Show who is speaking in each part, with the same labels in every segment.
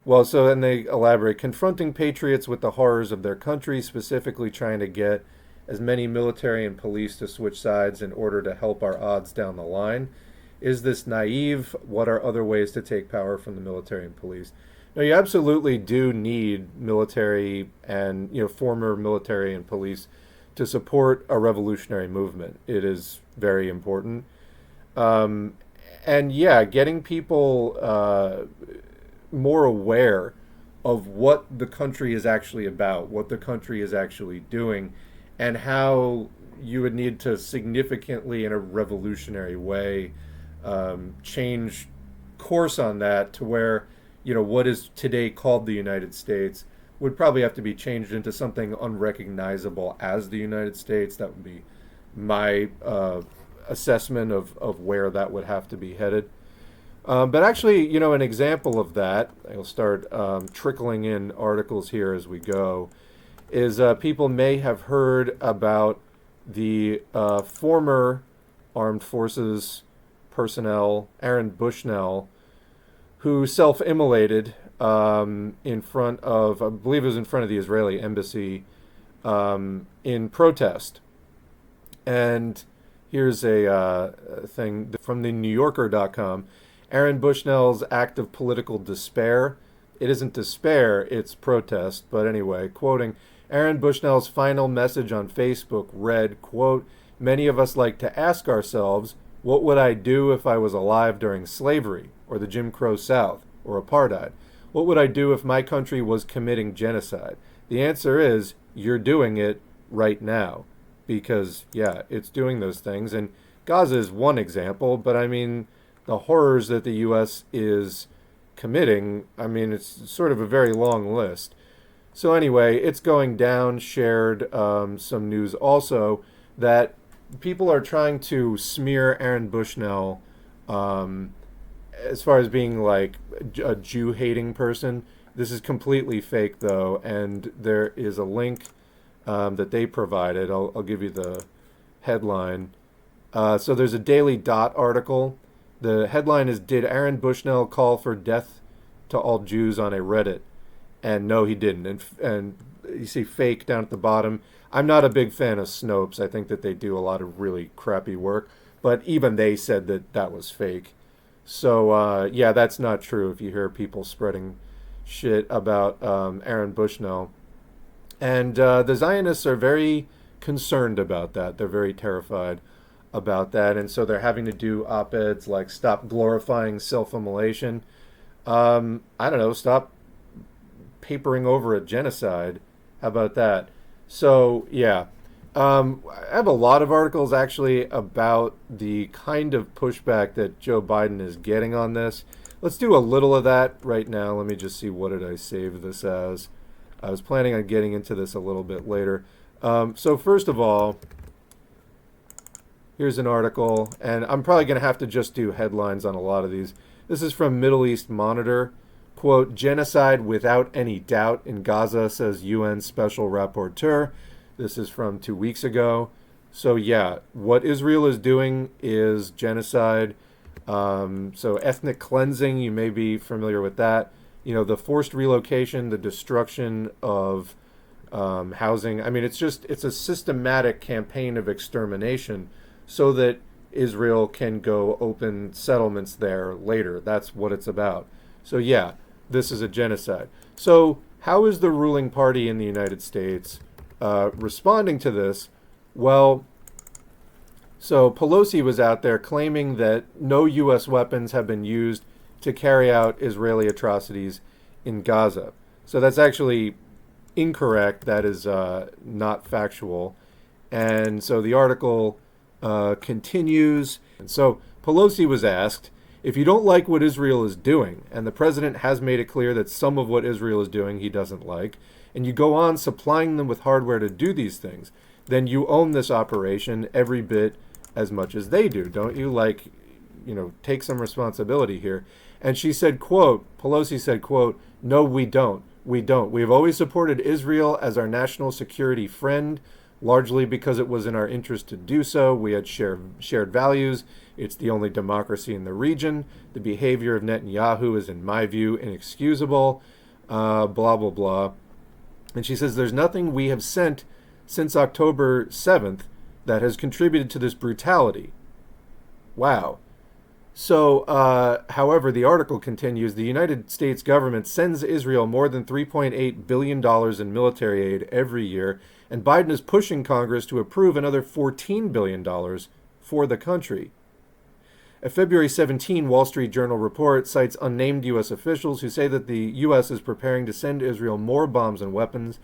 Speaker 1: Well, so then they elaborate, confronting patriots with the horrors of their country, specifically trying to get as many military and police to switch sides in order to help our odds down the line. Is this naive? What are other ways to take power from the military and police? No, you absolutely do need military and former military and police to support a revolutionary movement. It is very important. Um, and yeah, getting people more aware of what the country is actually about, what the country is actually doing, and how you would need to significantly, in a revolutionary way, change course on that to where, what is today called the United States would probably have to be changed into something unrecognizable as the United States. That would be my assessment of where that would have to be headed. But actually, an example of that, I'll start trickling in articles here as we go, is people may have heard about the former armed forces personnel, Aaron Bushnell, who self-immolated in front of, I believe it was in front of the Israeli embassy in protest. And here's a thing from the NewYorker.com. Aaron Bushnell's act of political despair. It isn't despair, it's protest. But anyway, quoting, Aaron Bushnell's final message on Facebook read, quote, many of us like to ask ourselves, what would I do if I was alive during slavery, or the Jim Crow South, or apartheid? What would I do if my country was committing genocide? The answer is, you're doing it right now. Because, yeah, it's doing those things. And Gaza is one example, but I mean, the horrors that the U.S. is committing, I mean, it's sort of a very long list. So anyway, it's going down. Shared some news also that people are trying to smear Aaron Bushnell as far as being like a Jew-hating person. This is completely fake, though, and there is a link that they provided. I'll give you the headline. So there's a Daily Dot article. The headline is, did Aaron Bushnell call for death to all Jews on a Reddit? And no, he didn't. And you see fake down at the bottom. I'm not a big fan of Snopes. I think that they do a lot of really crappy work. But even they said that that was fake. So, yeah, that's not true if you hear people spreading shit about Aaron Bushnell. And the Zionists are very concerned about that. They're very terrified about that. And so they're having to do op-eds like stop glorifying self-immolation. I don't know, stop papering over a genocide. How about that? So, yeah. I have a lot of articles actually about the kind of pushback that Joe Biden is getting on this. Let's do a little of that right now. Let me just see, what did I save this as? I was planning on getting into this a little bit later. So first of all, here's an article, and I'm probably going to have to just do headlines on a lot of these. This is from Middle East Monitor. Quote, genocide without any doubt in Gaza, says UN Special Rapporteur. This is from 2 weeks ago. So yeah, what Israel is doing is genocide. So ethnic cleansing, you may be familiar with that. The forced relocation, the destruction of housing. I mean, it's a systematic campaign of extermination so that Israel can go open settlements there later. That's what it's about. So yeah, this is a genocide. So how is the ruling party in the United States responding to this? Well, so Pelosi was out there claiming that no U.S. weapons have been used to carry out Israeli atrocities in Gaza. So that's actually incorrect. That is not factual. And so the article continues. And so Pelosi was asked, if you don't like what Israel is doing, and the president has made it clear that some of what Israel is doing he doesn't like, and you go on supplying them with hardware to do these things, then you own this operation every bit as much as they do. Don't you, take some responsibility here? And she said, quote, Pelosi said, quote, no, we don't. We don't. We have always supported Israel as our national security friend. largely because it was in our interest to do so. We had shared values. It's the only democracy in the region. The behavior of Netanyahu is, in my view, inexcusable. Blah, blah, blah. And she says, there's nothing we have sent since October 7th that has contributed to this brutality. Wow. So, however, the article continues, the United States government sends Israel more than $3.8 billion in military aid every year, and Biden is pushing Congress to approve another $14 billion for the country. A February 17 Wall Street Journal report cites unnamed U.S. officials who say that the U.S. is preparing to send Israel more bombs and weapons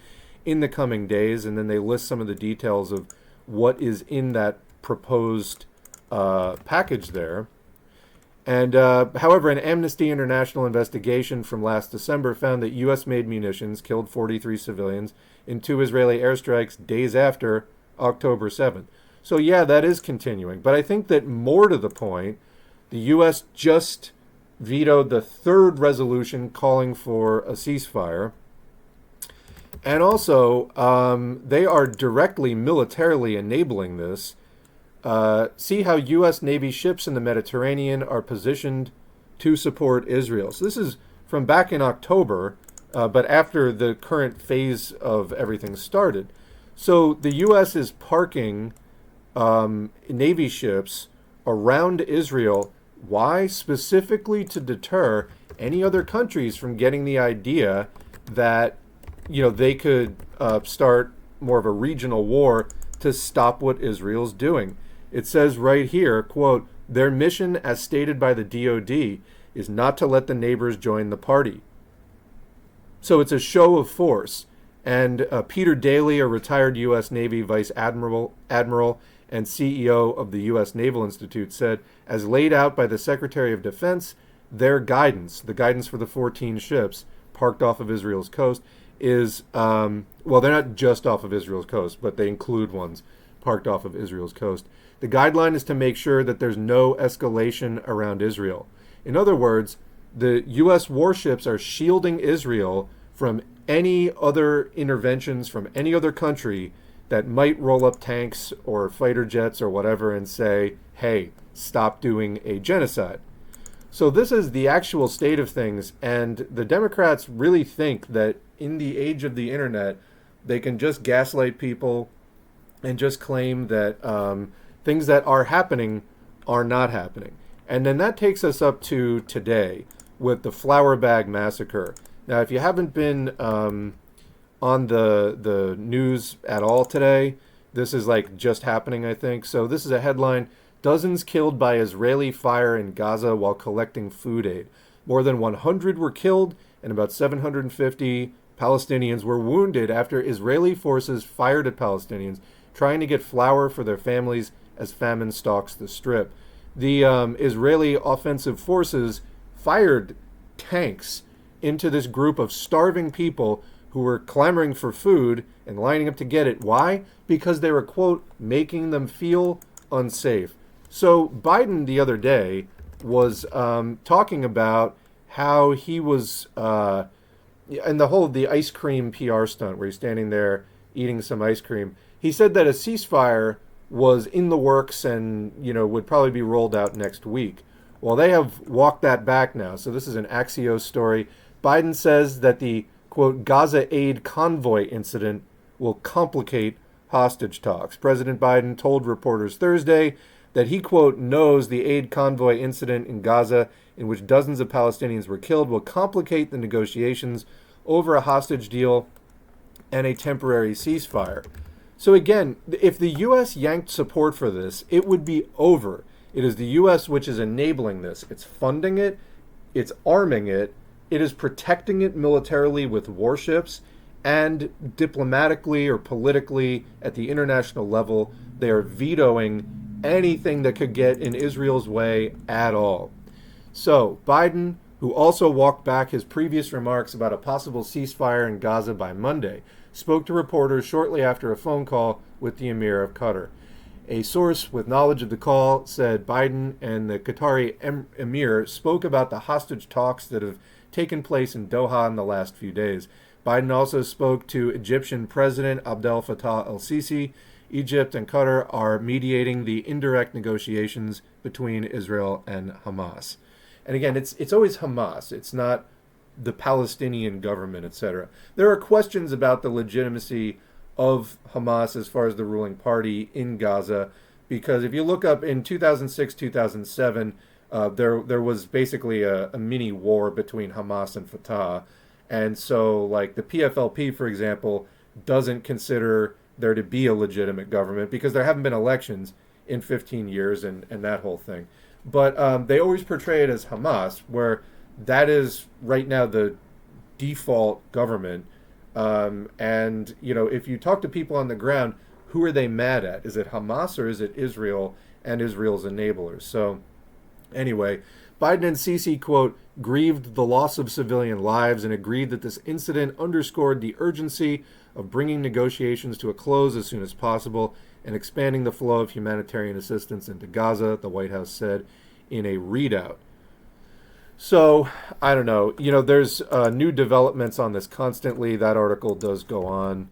Speaker 1: in the coming days, and then they list some of the details of what is in that proposed package there. And however, an Amnesty International investigation from last December found that U.S.-made munitions killed 43 civilians in 2 Israeli airstrikes days after October 7th. So yeah, that is continuing. But I think that more to the point, the U.S. just vetoed the 3rd resolution calling for a ceasefire. And also, they are directly militarily enabling this. See how U.S. Navy ships in the Mediterranean are positioned to support Israel. So this is from back in October, but after the current phase of everything started. So the U.S. is parking Navy ships around Israel. Why? Specifically to deter any other countries from getting the idea that, they could start more of a regional war to stop what Israel's doing. It says right here, quote, their mission, as stated by the DoD, is not to let the neighbors join the party. So it's a show of force. And Peter Daly, a retired U.S. Navy Vice Admiral and CEO of the U.S. Naval Institute, said, as laid out by the Secretary of Defense, their guidance, the guidance for the 14 ships parked off of Israel's coast, is, they're not just off of Israel's coast, but they include ones parked off of Israel's coast. The guideline is to make sure that there's no escalation around Israel. In other words, the U.S. warships are shielding Israel from any other interventions from any other country that might roll up tanks or fighter jets or whatever and say, hey, stop doing a genocide. So this is the actual state of things, and the Democrats really think that in the age of the internet, they can just gaslight people and just claim that things that are happening are not happening. And then that takes us up to today with the flour bag massacre. Now, if you haven't been on the news at all today, this is like just happening, I think. So this is a headline, dozens killed by Israeli fire in Gaza while collecting food aid. More than 100 were killed and about 750 Palestinians were wounded after Israeli forces fired at Palestinians trying to get flour for their families as famine stalks the strip. The Israeli offensive forces fired tanks into this group of starving people who were clamoring for food and lining up to get it. Why? Because they were, quote, making them feel unsafe. So Biden the other day was talking about how he was, and the ice cream PR stunt where he's standing there eating some ice cream. He said that a ceasefire was in the works and, would probably be rolled out next week. Well, they have walked that back now. So this is an Axios story. Biden says that the, quote, Gaza aid convoy incident will complicate hostage talks. President Biden told reporters Thursday that he, quote, knows the aid convoy incident in Gaza, in which dozens of Palestinians were killed, will complicate the negotiations over a hostage deal and a temporary ceasefire. So again, if the U.S. yanked support for this, it would be over. It is the U.S. which is enabling this. It's funding it. It's arming it. It is protecting it militarily with warships, and diplomatically or politically at the international level, they are vetoing anything that could get in Israel's way at all. So Biden, who also walked back his previous remarks about a possible ceasefire in Gaza by Monday, spoke to reporters shortly after a phone call with the Emir of Qatar. A source with knowledge of the call said Biden and the Qatari Emir spoke about the hostage talks that have taken place in Doha in the last few days. Biden also spoke to Egyptian President Abdel Fattah el-Sisi. Egypt and Qatar are mediating the indirect negotiations between Israel and Hamas. And again, it's always Hamas. It's not the Palestinian government, etc. There are questions about the legitimacy of Hamas as far as the ruling party in Gaza, because if you look up in 2006, 2007, there was basically a mini war between Hamas and Fatah. And so, like, the PFLP, for example, doesn't consider there to be a legitimate government because there haven't been elections in 15 years and that whole thing. But they always portray it as Hamas, where that is right now the default government. And, you know, if you talk to people on the ground, who are they mad at? Is it Hamas or is it Israel and Israel's enablers? So anyway, Biden and Sisi, quote, grieved the loss of civilian lives and agreed that this incident underscored the urgency of bringing negotiations to a close as soon as possible and expanding the flow of humanitarian assistance into Gaza, the White House said in a readout. So, I don't know. You know, there's new developments on this constantly. That article does go on.